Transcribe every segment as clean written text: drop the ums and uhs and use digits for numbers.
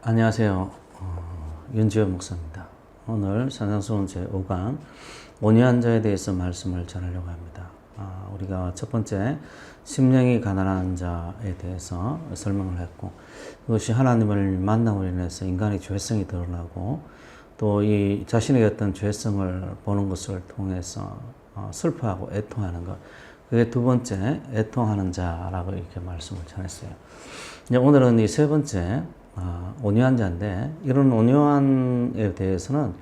안녕하세요. 윤지현 목사입니다. 오늘 산상수훈 제5강 온유한 자에 대해서 말씀을 전하려고 합니다. 우리가 첫 번째 심령이 가난한 자에 대해서 설명을 했고, 그것이 하나님을 만남으로 인해서 인간의 죄성이 드러나고 또 이 자신의 어떤 죄성을 보는 것을 통해서 슬퍼하고 애통하는 것, 그게 두 번째 애통하는 자라고 이렇게 말씀을 전했어요. 이제 오늘은 이 세 번째 온유한 자인데, 이런 온유함에 대해서는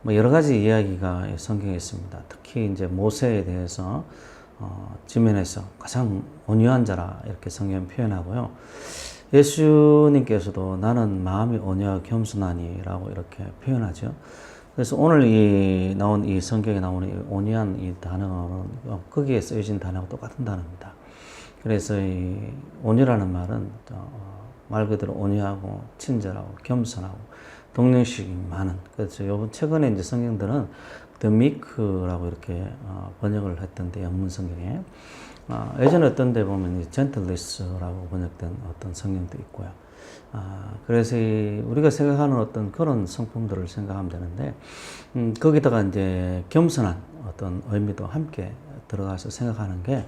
여러 가지 이야기가 성경에 있습니다. 특히 이제 모세에 대해서 지면에서 가장 온유한 자라 이렇게 성경 표현하고요. 예수님께서도 나는 마음이 온유하고 겸손하니라고 이렇게 표현하죠. 그래서 오늘 나온 이 성경에 나오는 이 온유한 이 단어는 거기에 쓰여진 단어하고 똑같은 단어입니다. 그래서 이 온유라는 말은 말 그대로 온유하고 친절하고 겸손하고 동정심이 많은. 그래서 요번 최근에 이제 성경들은 the meek라고 이렇게 번역을 했던데, 영문 성경에 예전에 어떤 데 보면 gentleness라고 번역된 어떤 성경도 있고요. 그래서 우리가 생각하는 어떤 그런 성품들을 생각하면 되는데, 거기다가 이제 겸손한 어떤 의미도 함께 들어가서 생각하는 게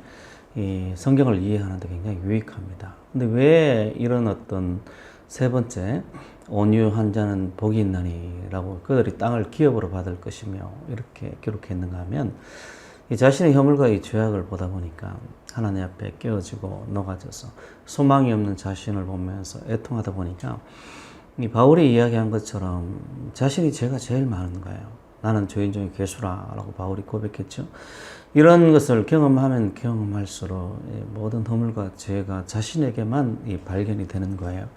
이 성경을 이해하는데 굉장히 유익합니다. 근데 왜 이런 어떤 세 번째 온유한 자는 복이 있나니라고 그들이 땅을 기업으로 받을 것이며 이렇게 기록했는가 하면, 이 자신의 허물과 이 죄악을 보다 보니까 하나님 앞에 깨어지고 녹아져서 소망이 없는 자신을 보면서 애통하다 보니까 이 바울이 이야기한 것처럼 자신이 죄가 제일 많은 거예요. 나는 죄인 중에 괴수라라고 바울이 고백했죠. 이런 것을 경험하면 경험할수록 모든 허물과 죄가 자신에게만 발견이 되는 거예요.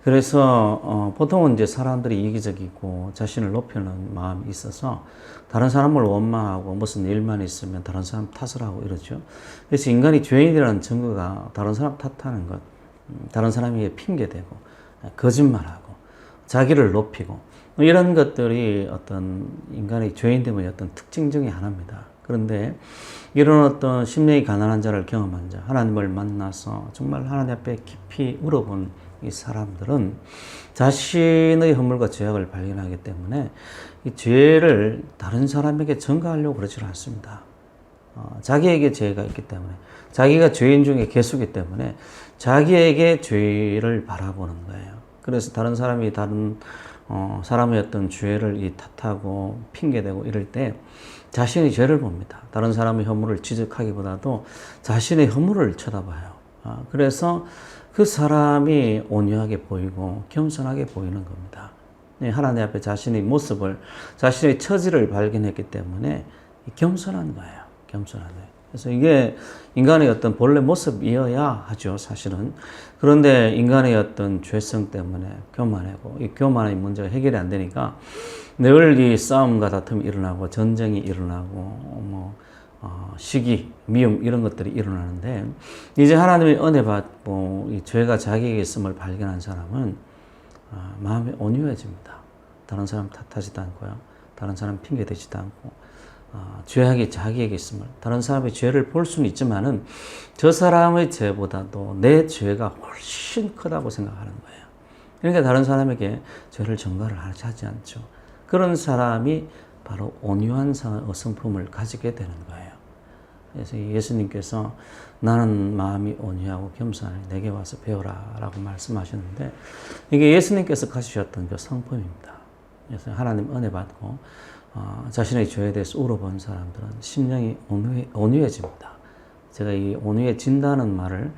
그래서 보통은 이제 사람들이 이기적이고 자신을 높이는 마음이 있어서 다른 사람을 원망하고 무슨 일만 있으면 다른 사람 탓을 하고 이러죠. 그래서 인간이 죄인이라는 증거가 다른 사람 탓하는 것, 다른 사람에게 핑계대고 거짓말하고 자기를 높이고 이런 것들이 어떤 인간의 죄인됨의 어떤 특징 중에 하나입니다. 그런데 이런 어떤 심령이 가난한 자를 경험한 자, 하나님을 만나서 정말 하나님 앞에 깊이 울어본 이 사람들은 자신의 허물과 죄악을 발견하기 때문에 이 죄를 다른 사람에게 전가하려고 그러지 않습니다. 자기에게 죄가 있기 때문에, 자기가 죄인 중에 괴수기 때문에 자기에게 죄를 바라보는 거예요. 그래서 다른 사람이 다른 사람의 어떤 죄를 탓하고 핑계대고 이럴 때 자신의 죄를 봅니다. 다른 사람의 허물을 지적하기보다도 자신의 허물을 쳐다봐요. 그래서 그 사람이 온유하게 보이고 겸손하게 보이는 겁니다. 하나님 앞에 자신의 모습을, 자신의 처지를 발견했기 때문에 겸손한 거예요. 겸손한 거예요. 그래서 이게 인간의 어떤 본래 모습이어야 하죠, 사실은. 그런데 인간의 어떤 죄성 때문에 교만하고, 이 교만의 문제가 해결이 안 되니까 늘 이 싸움과 다툼이 일어나고 전쟁이 일어나고 시기, 미움 이런 것들이 일어나는데, 이제 하나님의 은혜 받고 이 죄가 자기에게 있음을 발견한 사람은 마음이 온유해집니다. 다른 사람 탓하지도 않고요. 다른 사람 핑계대지도 않고 죄악이 자기에게 있음을, 다른 사람의 죄를 볼 수는 있지만은 저 사람의 죄보다도 내 죄가 훨씬 크다고 생각하는 거예요. 그러니까 다른 사람에게 죄를 전가를 하지 않죠. 그런 사람이 바로 온유한 성품을 가지게 되는 거예요. 그래서 예수님께서 나는 마음이 온유하고 겸손하니 내게 와서 배우라 라고 말씀하셨는데, 이게 예수님께서 가지셨던 그 성품입니다. 그래서 하나님 은혜 받고 자신의 죄에 대해서 울어본 사람들은 심령이 온유해집니다. 제가 이 온유해진다는 말을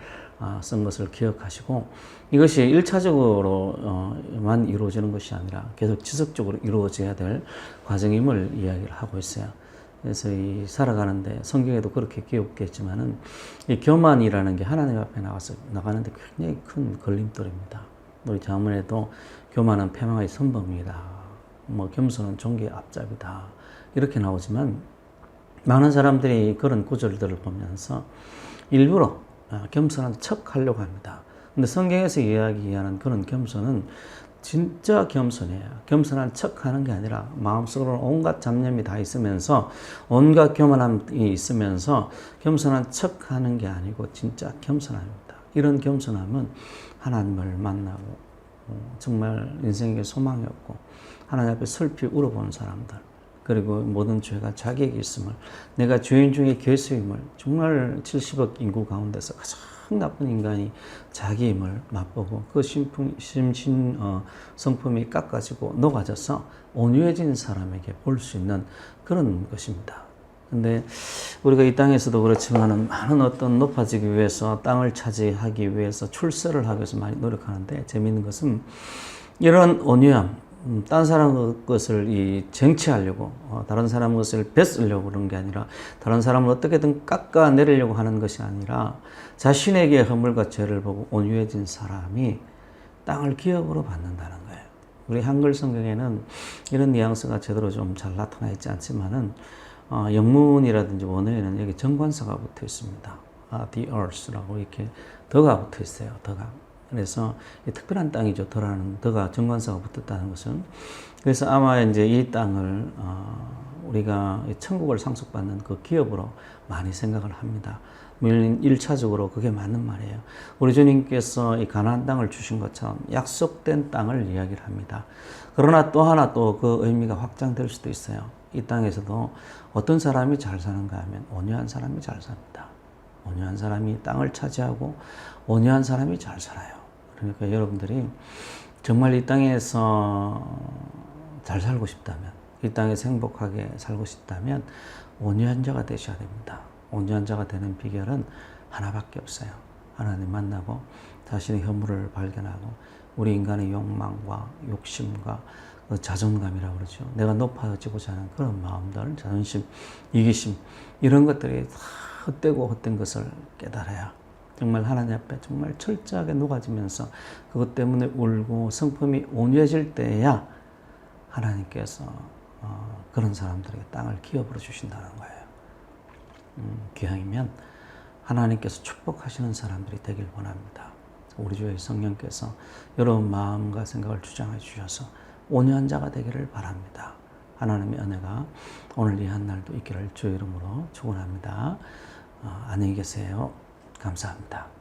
쓴 것을 기억하시고, 이것이 1차적으로만 이루어지는 것이 아니라 계속 지속적으로 이루어져야 될 과정임을 이야기를 하고 있어요. 그래서 이 살아가는데 성경에도 그렇게 기록했지만은 이 교만이라는 게 하나님 앞에 나가는데 굉장히 큰 걸림돌입니다. 우리 자문에도 교만은 패망의 선범이다. 겸손은 종교의 앞잡이다. 이렇게 나오지만 많은 사람들이 그런 구절들을 보면서 일부러 겸손한 척 하려고 합니다. 근데 성경에서 이야기하는 그런 겸손은 진짜 겸손해요. 겸손한 척 하는 게 아니라 마음속으로 온갖 잡념이 다 있으면서, 온갖 교만함이 있으면서 겸손한 척 하는 게 아니고 진짜 겸손합니다. 이런 겸손함은 하나님을 만나고 정말 인생에 소망이 없고 하나님 앞에 슬피 울어보는 사람들, 그리고 모든 죄가 자기에게 있음을, 내가 죄인 중에 괴수임을, 정말 70억 인구 가운데서 가장 나쁜 인간이 자기임을 맛보고 그 성품이 깎아지고 녹아져서 온유해진 사람에게 볼 수 있는 그런 것입니다. 근데 우리가 이 땅에서도 그렇지만은 많은 어떤 높아지기 위해서, 땅을 차지하기 위해서, 출세를 하기 위해서 많이 노력하는데, 재미있는 것은 이런 온유함, 다른 사람 것을 쟁취하려고, 다른 사람 것을 뺏으려고 그런 게 아니라, 다른 사람을 어떻게든 깎아내리려고 하는 것이 아니라, 자신에게 허물과 죄를 보고 온유해진 사람이 땅을 기업으로 받는다는 거예요. 우리 한글 성경에는 이런 뉘앙스가 제대로 좀 잘 나타나 있지 않지만은, 영문이라든지 원어에는 여기 정관사가 붙어 있습니다. the earth라고 이렇게 더가 붙어 있어요. 더가. 그래서 특별한 땅이죠. 더라는 더가 정관사가 붙었다는 것은. 그래서 아마 이제 이 땅을 우리가 천국을 상속받는 그 기업으로 많이 생각을 합니다. 물론 1차적으로 그게 맞는 말이에요. 우리 주님께서 이 가나안 땅을 주신 것처럼 약속된 땅을 이야기를 합니다. 그러나 또 하나 또 그 의미가 확장될 수도 있어요. 이 땅에서도 어떤 사람이 잘 사는가 하면 온유한 사람이 잘 삽니다. 온유한 사람이 땅을 차지하고 온유한 사람이 잘 살아요. 그러니까 여러분들이 정말 이 땅에서 잘 살고 싶다면, 이 땅에서 행복하게 살고 싶다면 온유한 자가 되셔야 됩니다. 온유한 자가 되는 비결은 하나밖에 없어요. 하나님 만나고 자신의 허물을 발견하고 우리 인간의 욕망과 욕심과 그 자존감이라고 그러죠. 내가 높아지고자 하는 그런 마음들, 자존심, 이기심, 이런 것들이 다 헛되고 헛된 것을 깨달아야 정말 하나님 앞에 정말 철저하게 녹아지면서 그것 때문에 울고 성품이 온유해질 때야 하나님께서 그런 사람들에게 땅을 기업으로 주신다는 거예요. 기왕이면 하나님께서 축복하시는 사람들이 되길 원합니다. 우리 주의 성령께서 여러분 마음과 생각을 주장해 주셔서 온유한 자가 되기를 바랍니다. 하나님의 은혜가 오늘 이 한날도 있기를 주의 이름으로 축원합니다. 안녕히 계세요. 감사합니다.